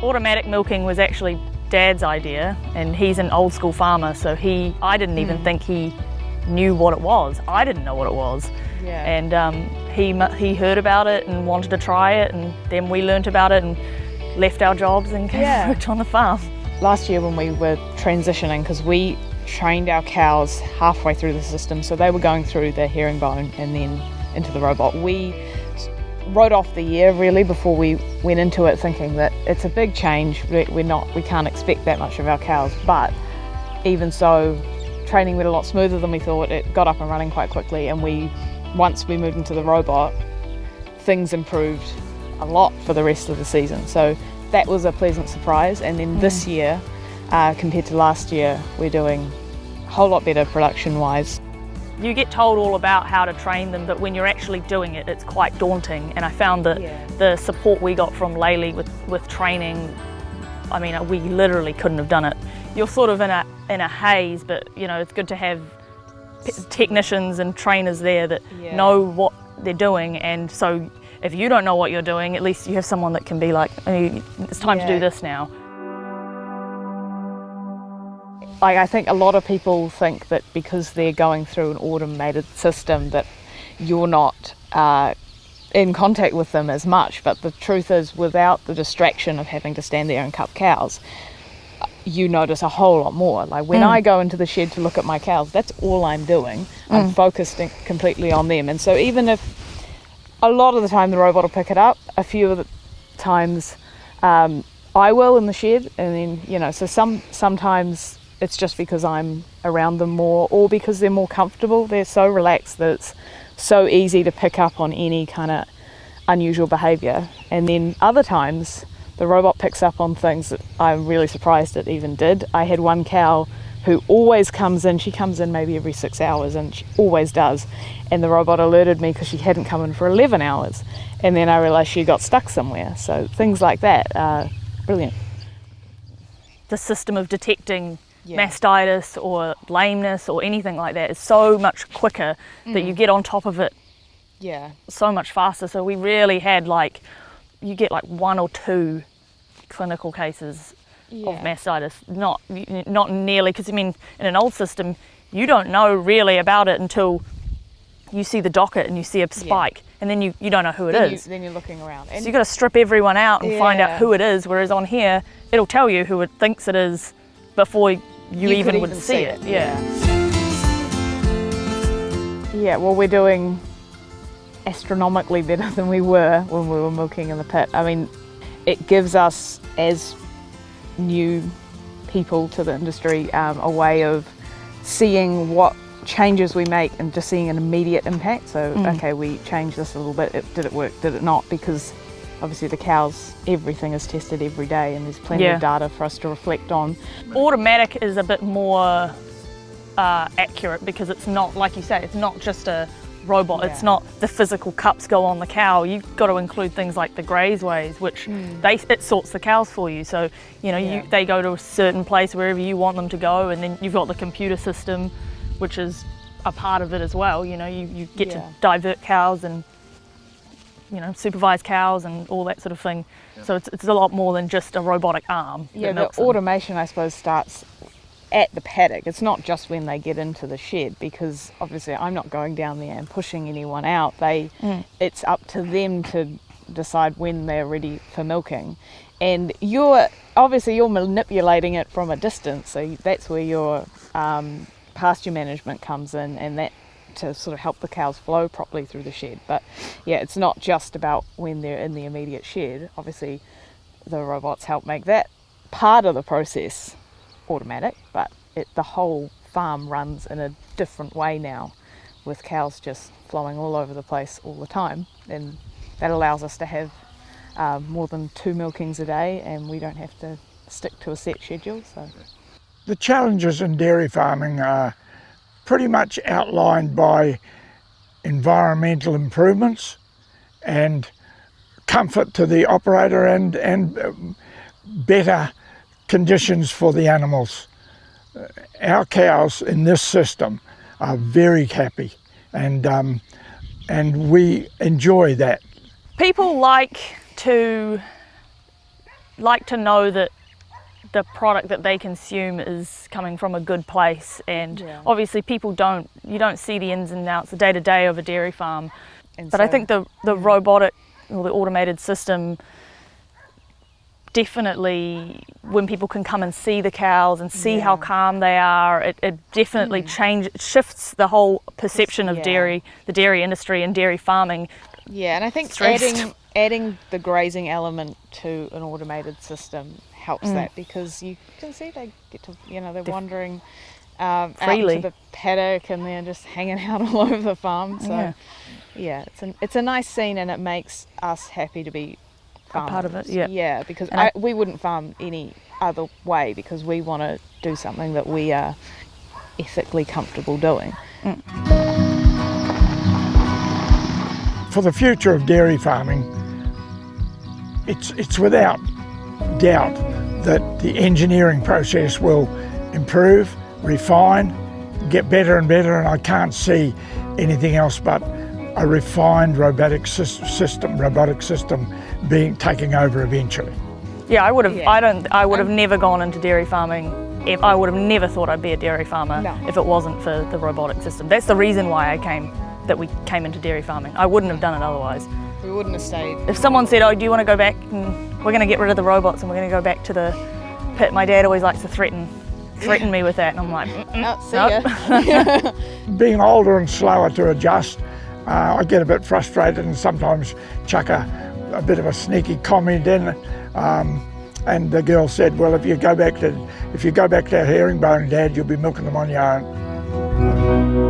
Automatic milking was actually Dad's idea, and he's an old school farmer, so I didn't even think he knew what it was. I didn't know what it was. Yeah. And he heard about it and wanted to try it, and then we learnt about it and left our jobs and came and worked on the farm. Last year when we were transitioning, because we trained our cows halfway through the system, so they were going through the herringbone and then into the robot. We wrote off the year really before we went into it, thinking that it's a big change. We can't expect that much of our cows, but even so, training went a lot smoother than we thought. It got up and running quite quickly, and once we moved into the robot, things improved a lot for the rest of the season. So that was a pleasant surprise. And then this year, compared to last year, we're doing a whole lot better production-wise. You get told all about how to train them, but when you're actually doing it, it's quite daunting. And I found that the support we got from Hayley with training, I mean, we literally couldn't have done it. You're sort of in a haze, but you know, it's good to have technicians and trainers there that know what they're doing. And so if you don't know what you're doing, at least you have someone that can be like, hey, it's time to do this now. I think a lot of people think that because they're going through an automated system that you're not in contact with them as much, but the truth is, without the distraction of having to stand there and cup cows, you notice a whole lot more. Like when I go into the shed to look at my cows, that's all I'm doing. I'm focused completely on them. And so even if a lot of the time the robot will pick it up, a few of the times I will in the shed, and then, you know, so sometimes it's just because I'm around them more, or because they're more comfortable. They're so relaxed that it's so easy to pick up on any kind of unusual behaviour. And then other times the robot picks up on things that I'm really surprised it even did. I had one cow who always comes in. She comes in maybe every 6 hours, and she always does. And the robot alerted me because she hadn't come in for 11 hours. And then I realised she got stuck somewhere. So things like that are brilliant. The system of detecting mastitis or lameness or anything like that is so much quicker that you get on top of it so much faster. So we really had you get 1 or 2 clinical cases of mastitis, not nearly, because I mean in an old system you don't know really about it until you see the docket and you see a spike, and then you don't know who it is. Then you're looking around. And so you've got to strip everyone out and find out who it is, whereas on here it'll tell you who it thinks it is before you even would see it. Well, we're doing astronomically better than we were when we were milking in the pit. I mean, it gives us, as new people to the industry, a way of seeing what changes we make and just seeing an immediate impact. So, okay, we changed this a little bit. Did it work? Did it not? Because obviously the cows, everything is tested every day, and there's plenty of data for us to reflect on. Automatic is a bit more accurate because it's not, like you say, it's not just a robot. It's not the physical cups go on the cow. You've got to include things like the grazeways, which it sorts the cows for you. So you know they go to a certain place wherever you want them to go, and then you've got the computer system, which is a part of it as well. You know, you get to divert cows and supervise cows and all that sort of thing. So it's a lot more than just a robotic arm. The automation, I suppose, starts at the paddock. It's not just when they get into the shed, because obviously I'm not going down there and pushing anyone out. It's up to them to decide when they're ready for milking. And you're manipulating it from a distance, so that's where your pasture management comes in, and that to sort of help the cows flow properly through the shed. But it's not just about when they're in the immediate shed. Obviously the robots help make that part of the process automatic, but the whole farm runs in a different way now, with cows just flowing all over the place all the time, and that allows us to have more than 2 milkings a day, and we don't have to stick to a set schedule. So the challenges in dairy farming are pretty much outlined by environmental improvements and comfort to the operator, and better conditions for the animals. Our cows in this system are very happy, and we enjoy that. People like to like to know that the product that they consume is coming from a good place, and obviously you don't see the ins and outs, the day-to-day of a dairy farm, but so, I think the robotic or the automated system definitely, when people can come and see the cows and see how calm they are, it definitely shifts the whole perception of dairy, the dairy industry and dairy farming. Yeah, and I think adding the grazing element to an automated system helps that, because you can see they get to, they're wandering freely out into the paddock and they're just hanging out all over the farm. So it's a nice scene, and it makes us happy to be farmers. A part of it. Yeah, because we wouldn't farm any other way, because we want to do something that we are ethically comfortable doing. For the future of dairy farming, it's without doubt that the engineering process will improve, refine, get better and better, and I can't see anything else but a refined robotic system taking over eventually. Yeah, I would have never gone into dairy farming. I would have never thought I'd be a dairy farmer if it wasn't for the robotic system. That's the reason why we came into dairy farming. I wouldn't have done it otherwise. We wouldn't have stayed. If someone said, "Oh, do you want to go back and we're going to get rid of the robots and we're going to go back to the pit," my dad always likes to threaten me with that, and I'm like, see ya. Being older and slower to adjust, I get a bit frustrated and sometimes chuck a bit of a sneaky comment in. And the girl said, "Well, if you go back to that herringbone, Dad, you'll be milking them on your own."